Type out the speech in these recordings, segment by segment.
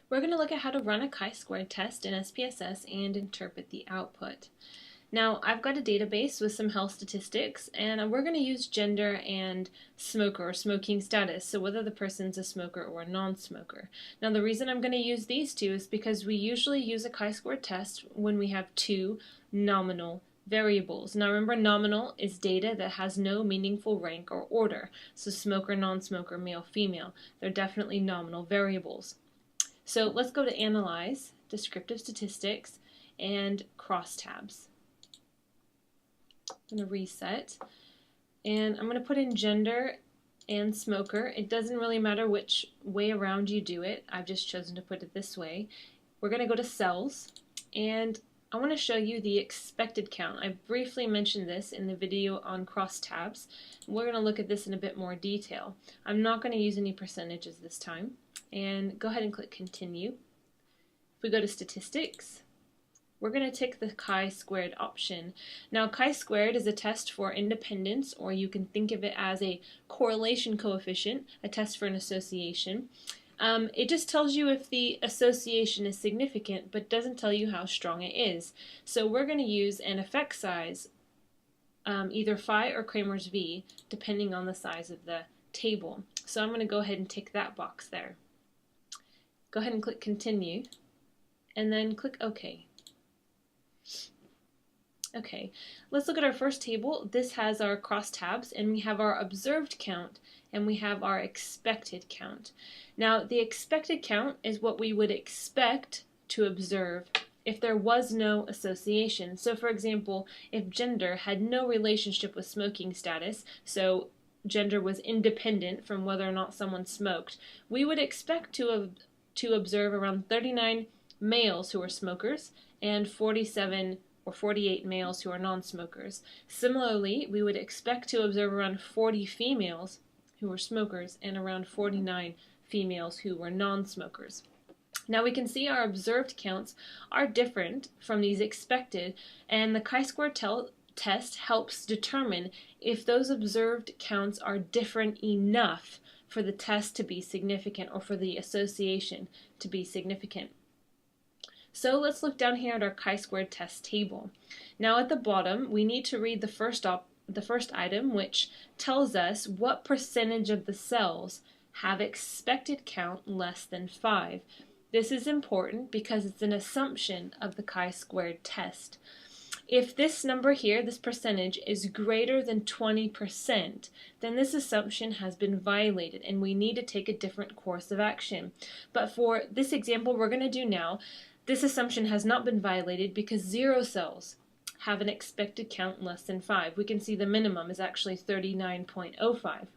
We're going to look at how to run a chi-square test in SPSS and interpret the output. Now, I've got a database with some health statistics, and we're going to use gender and smoker or smoking status, so whether the person's a smoker or a non-smoker. Now, the reason I'm going to use these two is because we usually use a chi-square test when we have two nominal variables. Now remember, nominal is data that has no meaningful rank or order. So smoker, non-smoker, male, female. They're definitely nominal variables. So let's go to Analyze, Descriptive Statistics, and Crosstabs. I'm going to reset, and I'm going to put in gender and smoker. It doesn't really matter which way around you do it. I've just chosen to put it this way. We're going to go to Cells, and I want to show you the expected count. I briefly mentioned this in the video on crosstabs. We're going to look at this in a bit more detail. I'm not going to use any percentages this time. And go ahead and click Continue. If we go to Statistics, we're going to tick the chi-squared option. Now, chi-squared is a test for independence, or you can think of it as a correlation coefficient, a test for an association. It just tells you if the association is significant, but doesn't tell you how strong it is. So we're going to use an effect size, either phi or Kramer's V, depending on the size of the table. So I'm going to go ahead and tick that box there. Go ahead and click Continue, and then click OK. Okay, let's look at our first table. This has our crosstabs, and we have our observed count, and we have our expected count. Now, the expected count is what we would expect to observe if there was no association. So, for example, if gender had no relationship with smoking status, so gender was independent from whether or not someone smoked, we would expect to observe around 39 males who are smokers and 47 or 48 males who are non-smokers. Similarly, we would expect to observe around 40 females who were smokers and around 49 females who were non-smokers. Now we can see our observed counts are different from these expected, and the chi-square test helps determine if those observed counts are different enough for the test to be significant or for the association to be significant. So let's look down here at our chi-squared test table. Now at the bottom, we need to read the first item, which tells us what percentage of the cells have expected count less than 5. This is important because it's an assumption of the chi-squared test. If this number here, this percentage, is greater than 20%, then this assumption has been violated and we need to take a different course of action. But for this example we're going to do now, this assumption has not been violated because 0 cells have an expected count less than 5. We can see the minimum is actually 39.05.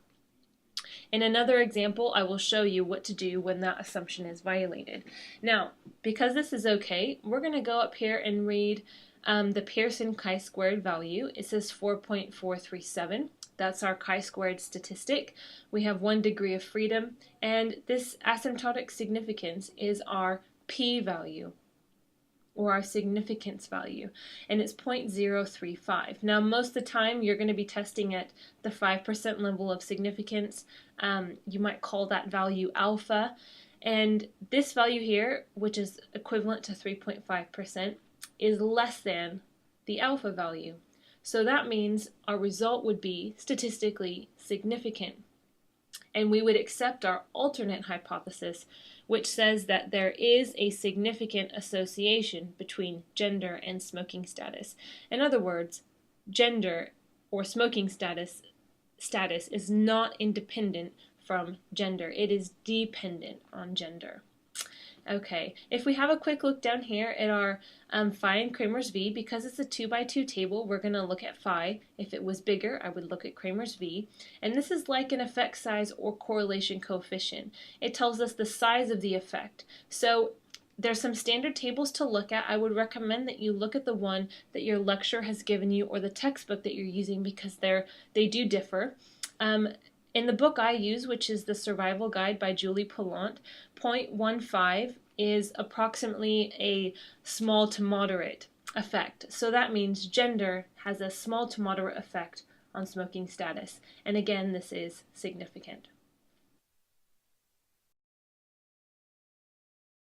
In another example, I will show you what to do when that assumption is violated. Now, because this is okay, we're going to go up here and read the Pearson chi-squared value. It says 4.437. That's our chi-squared statistic. We have 1 degree of freedom, and this asymptotic significance is our p-value, or our significance value, and it's 0.035. Now, most of the time you're going to be testing at the 5% level of significance. You might call that value alpha, and this value here, which is equivalent to 3.5%, is less than the alpha value. So that means our result would be statistically significant. And we would accept our alternate hypothesis, which says that there is a significant association between gender and smoking status. In other words, gender or smoking status is not independent from gender. It is dependent on gender. Okay, if we have a quick look down here at our phi and Kramer's V, because it's a 2x2 table, we're going to look at phi. If it was bigger, I would look at Kramer's V. And this is like an effect size or correlation coefficient. It tells us the size of the effect. So there's some standard tables to look at. I would recommend that you look at the one that your lecturer has given you or the textbook that you're using, because they do differ. In the book I use, which is the Survival Guide by Julie Pallant, 0.15 is approximately a small to moderate effect. So that means gender has a small to moderate effect on smoking status. And again, this is significant.